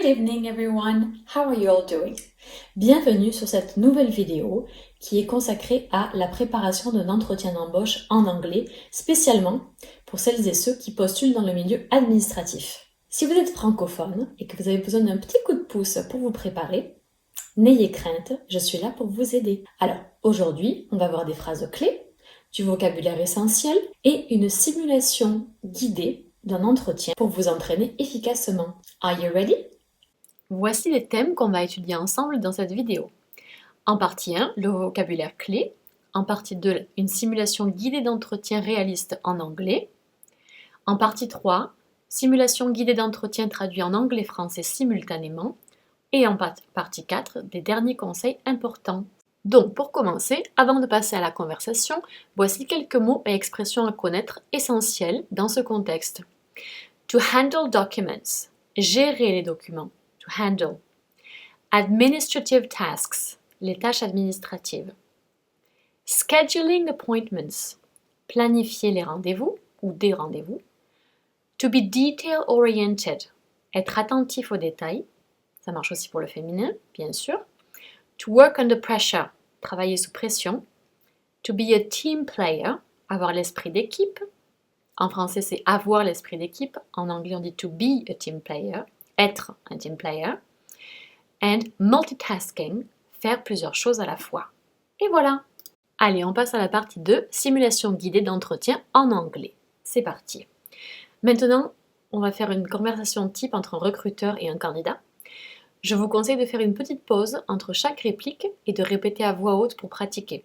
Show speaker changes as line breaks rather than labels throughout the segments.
Good evening everyone, how are you all doing? Bienvenue sur cette nouvelle vidéo qui est consacrée à la préparation d'un entretien d'embauche en anglais, spécialement pour celles et ceux qui postulent dans le milieu administratif. Si vous êtes francophone et que vous avez besoin d'un petit coup de pouce pour vous préparer, n'ayez crainte, je suis là pour vous aider. Alors, aujourd'hui, on va voir des phrases clés, du vocabulaire essentiel et une simulation guidée d'un entretien pour vous entraîner efficacement. Are you ready? Voici les thèmes qu'on va étudier ensemble dans cette vidéo. En partie 1, le vocabulaire clé. En partie 2, une simulation guidée d'entretien réaliste en anglais. En partie 3, simulation guidée d'entretien traduit en anglais-français simultanément. Et en partie 4, des derniers conseils importants. Donc, pour commencer, avant de passer à la conversation, voici quelques mots et expressions à connaître essentiels dans ce contexte. To handle documents, gérer les documents. To handle. Administrative tasks, les tâches administratives. Scheduling appointments, planifier les rendez-vous ou des rendez-vous. To be detail-oriented, être attentif aux détails. Ça marche aussi pour le féminin, bien sûr. To work under pressure, travailler sous pression. To be a team player, avoir l'esprit d'équipe. En français, c'est avoir l'esprit d'équipe. En anglais, on dit to be a team player, être un team player. And multitasking, faire plusieurs choses à la fois. Et voilà. Allez, on passe à la partie 2, simulation guidée d'entretien en anglais. C'est parti. Maintenant, on va faire une conversation type entre un recruteur et un candidat. Je vous conseille de faire une petite pause entre chaque réplique et de répéter à voix haute pour pratiquer.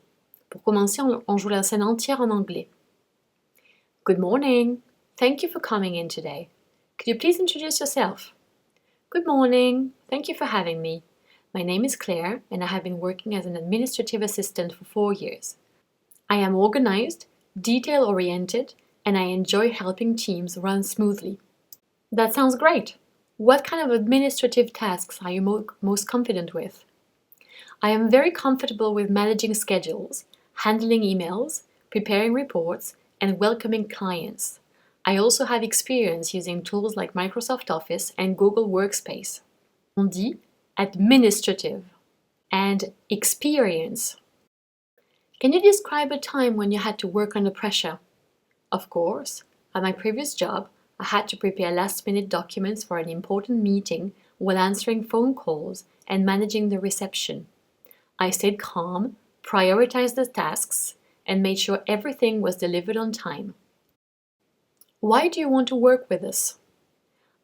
Pour commencer, on joue la scène entière en anglais. Good morning. Thank you for coming in today. Could you please introduce yourself? Good morning. Thank you for having me. My name is Claire and I have been working as an administrative assistant for 4 years. I am organized, detail-oriented, and I enjoy helping teams run smoothly. That sounds great. What kind of administrative tasks are you most confident with? I am very comfortable with managing schedules, handling emails, preparing reports, and welcoming clients. I also have experience using tools like Microsoft Office and Google Workspace. On dit administrative and experience. Can you describe a time when you had to work under pressure? Of course. At my previous job, I had to prepare last-minute documents for an important meeting while answering phone calls and managing the reception. I stayed calm, prioritized the tasks, and made sure everything was delivered on time. Why do you want to work with us?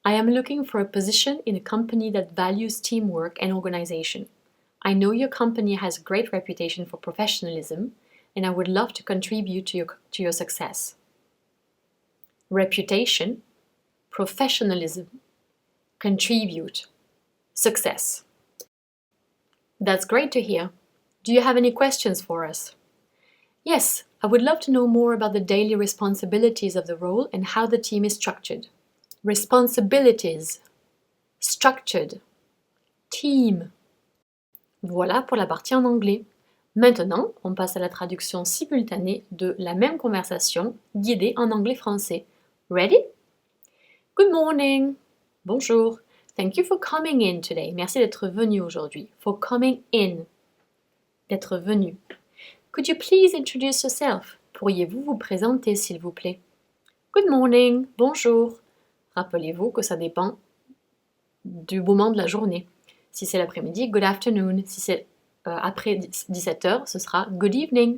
I am looking for a position in a company that values teamwork and organization. I know your company has a great reputation for professionalism, and I would love to contribute to your success. Reputation, professionalism, contribute, success. That's great to hear. Do you have any questions for us? Yes, I would love to know more about the daily responsibilities of the role and how the team is structured. Responsibilities, structured, team. Voilà pour la partie en anglais. Maintenant, on passe à la traduction simultanée de la même conversation guidée en anglais-français. Ready? Good morning. Bonjour. Thank you for coming in today. Merci d'être venu aujourd'hui. For coming in. D'être venu. Could you please introduce yourself? Pourriez-vous vous présenter, s'il vous plaît? Good morning. Bonjour. Rappelez-vous que ça dépend du moment de la journée. Si c'est l'après-midi, good afternoon. Si c'est après 17h, ce sera good evening.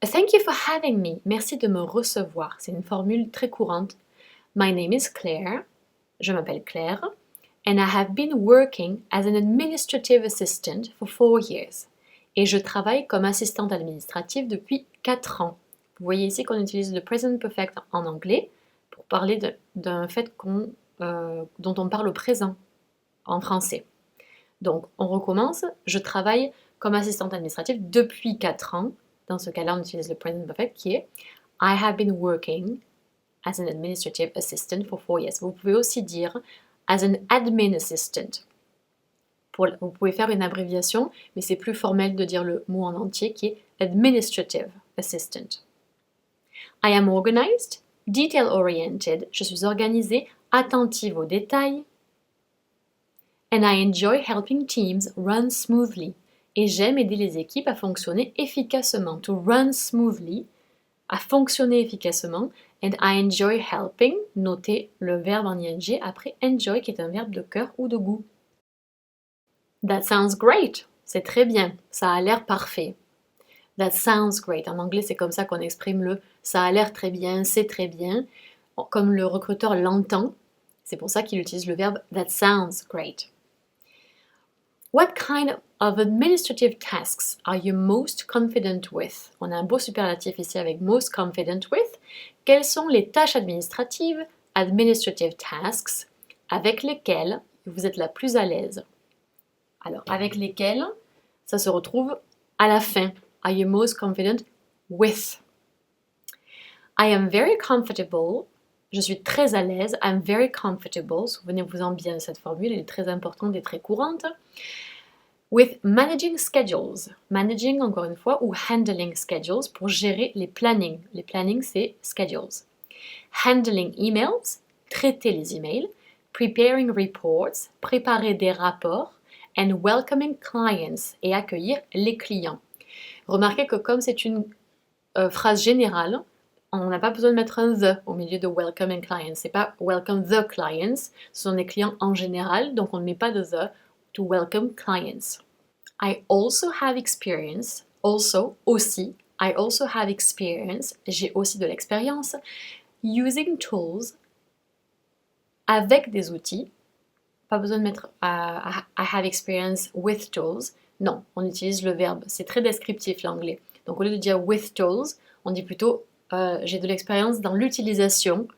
Thank you for having me. Merci de me recevoir. C'est une formule très courante. My name is Claire. Je m'appelle Claire. And I have been working as an administrative assistant for 4 years. Et je travaille comme assistante administrative depuis 4 ans. Vous voyez ici qu'on utilise le present perfect en anglais pour parler d'un fait dont on parle au présent en français. Donc, on recommence. Je travaille comme assistante administrative depuis 4 ans. Dans ce cas-là, on utilise le present perfect qui est I have been working as an administrative assistant for 4 years. Vous pouvez aussi dire as an admin assistant. Vous pouvez faire une abréviation, mais c'est plus formel de dire le mot en entier qui est administrative assistant. I am organized, detail-oriented, je suis organisée, attentive aux détails. And I enjoy helping teams run smoothly. Et j'aime aider les équipes à fonctionner efficacement. To run smoothly, à fonctionner efficacement. And I enjoy helping, notez le verbe en ing après enjoy qui est un verbe de cœur ou de goût. That sounds great. C'est très bien. Ça a l'air parfait. That sounds great. En anglais, c'est comme ça qu'on exprime le ça a l'air très bien, c'est très bien. Comme le recruteur l'entend, c'est pour ça qu'il utilise le verbe that sounds great. What kind of administrative tasks are you most confident with? On a un beau superlatif ici avec most confident with. Quelles sont les tâches administratives, administrative tasks, avec lesquelles vous êtes la plus à l'aise? Alors, avec lesquelles, ça se retrouve à la fin. Are you most confident with? I am very comfortable. Je suis très à l'aise. I'm very comfortable. Souvenez-vous-en bien de cette formule, elle est très importante et très courante. With managing schedules. Managing, encore une fois, ou handling schedules pour gérer les plannings. Les plannings, c'est schedules. Handling emails, traiter les emails. Preparing reports, préparer des rapports. And welcoming clients, et accueillir les clients. Remarquez que comme c'est une phrase générale, on n'a pas besoin de mettre un the au milieu de welcoming clients. C'est pas welcome the clients, ce sont des clients en général, donc on ne met pas de the to welcome clients. I also have experience, aussi, I also have experience, j'ai aussi de l'expérience, using tools, avec des outils. Pas besoin de mettre I have experience with tools. Non, on utilise le verbe. C'est très descriptif l'anglais. Donc au lieu de dire with tools, on dit plutôt j'ai de l'expérience dans l'utilisation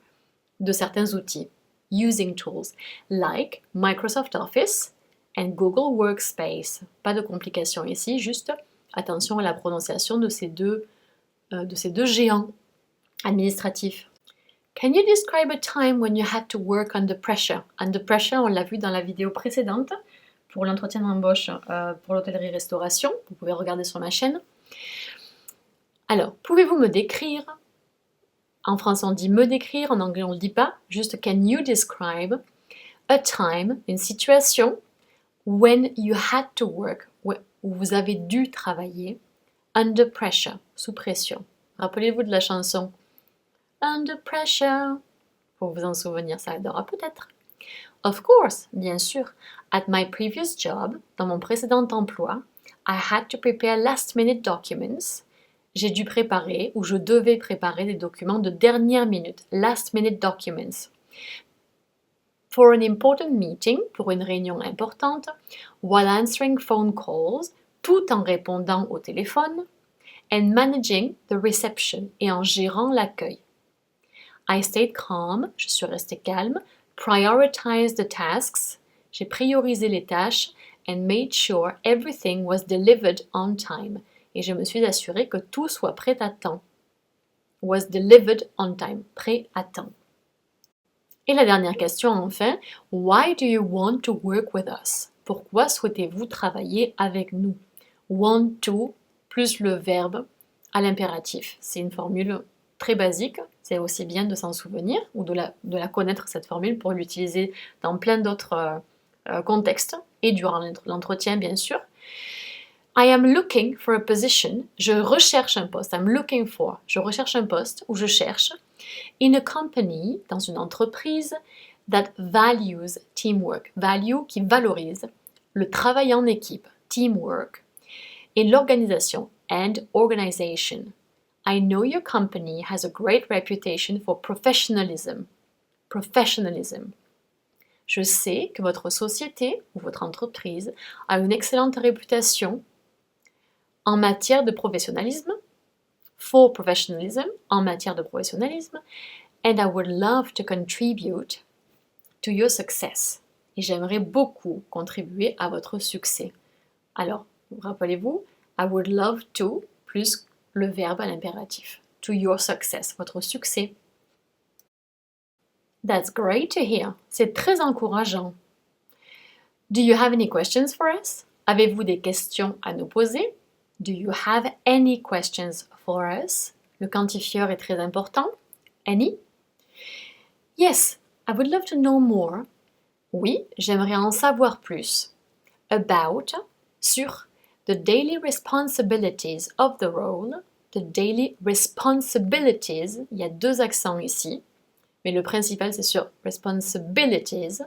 de certains outils. Using tools like Microsoft Office and Google Workspace. Pas de complications ici, juste attention à la prononciation de ces deux géants administratifs. Can you describe a time when you had to work under pressure? Under pressure, on l'a vu dans la vidéo précédente pour l'entretien d'embauche pour l'hôtellerie-restauration. Vous pouvez regarder sur ma chaîne. Alors, pouvez-vous me décrire? En français, on dit me décrire, en anglais, on ne le dit pas. Juste can you describe a time, une situation, when you had to work, où vous avez dû travailler, under pressure, sous pression. Rappelez-vous de la chanson Under pressure. Pour vous en souvenir, ça aidera peut-être. Of course, bien sûr. At my previous job, dans mon précédent emploi, I had to prepare last-minute documents. J'ai dû préparer ou je devais préparer des documents de dernière minute, last-minute documents. For an important meeting, pour une réunion importante, while answering phone calls, tout en répondant au téléphone, and managing the reception, et en gérant l'accueil. I stayed calm, je suis restée calme, prioritized the tasks, j'ai priorisé les tâches, and made sure everything was delivered on time. Et je me suis assurée que tout soit prêt à temps. Was delivered on time, prêt à temps. Et la dernière question enfin, why do you want to work with us? Pourquoi souhaitez-vous travailler avec nous? Want to plus le verbe à l'impératif. C'est une formule très basique, c'est aussi bien de s'en souvenir ou de la connaître cette formule pour l'utiliser dans plein d'autres contextes et durant l'entretien bien sûr. I am looking for a position, je recherche un poste, I'm looking for, je recherche un poste ou je cherche in a company, dans une entreprise that values teamwork, value qui valorise le travail en équipe, teamwork, et l'organisation and organization. I know your company has a great reputation for professionalism. Professionalism. Je sais que votre société ou votre entreprise a une excellente réputation en matière de professionnalisme, for professionalism, en matière de professionnalisme, and I would love to contribute to your success. Et j'aimerais beaucoup contribuer à votre succès. Alors, rappelez-vous, I would love to, plus le verbe à l'impératif. To your success, votre succès. That's great to hear. C'est très encourageant. Do you have any questions for us? Avez-vous des questions à nous poser? Do you have any questions for us? Le quantifieur est très important. Any? Yes, I would love to know more. Oui, j'aimerais en savoir plus. About, sur the daily responsibilities of the role. The daily responsibilities, il y a 2 accents ici, mais le principal c'est sur responsibilities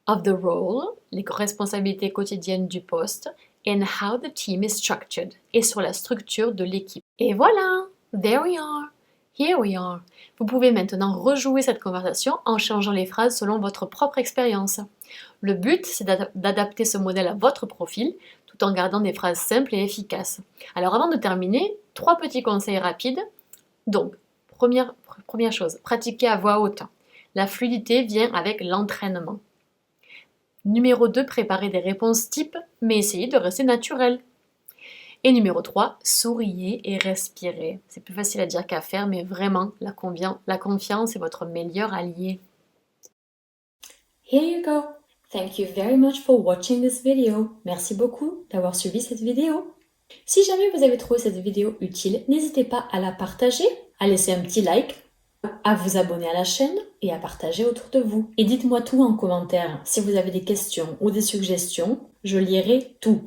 of the role, les responsabilités quotidiennes du poste, and how the team is structured, et sur la structure de l'équipe. Et voilà, there we are, here we are. Vous pouvez maintenant rejouer cette conversation en changeant les phrases selon votre propre expérience. Le but, c'est d'adapter ce modèle à votre profil, tout en gardant des phrases simples et efficaces. Alors avant de terminer, 3 petits conseils rapides. Donc, première chose, pratiquer à voix haute. La fluidité vient avec l'entraînement. Numéro 2, préparer des réponses types, mais essayez de rester naturel. Et numéro 3, souriez et respirez. C'est plus facile à dire qu'à faire, mais vraiment, la confiance est votre meilleur allié. Here you go. Thank you very much for watching this video. Merci beaucoup d'avoir suivi cette vidéo. Si jamais vous avez trouvé cette vidéo utile, n'hésitez pas à la partager, à laisser un petit like, à vous abonner à la chaîne et à partager autour de vous. Et dites-moi tout en commentaire. Si vous avez des questions ou des suggestions, je lirai tout.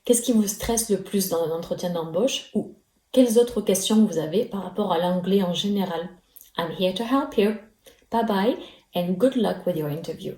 Qu'est-ce qui vous stresse le plus dans un entretien d'embauche ou quelles autres questions vous avez par rapport à l'anglais en général? I'm here to help you. Bye bye and good luck with your interview.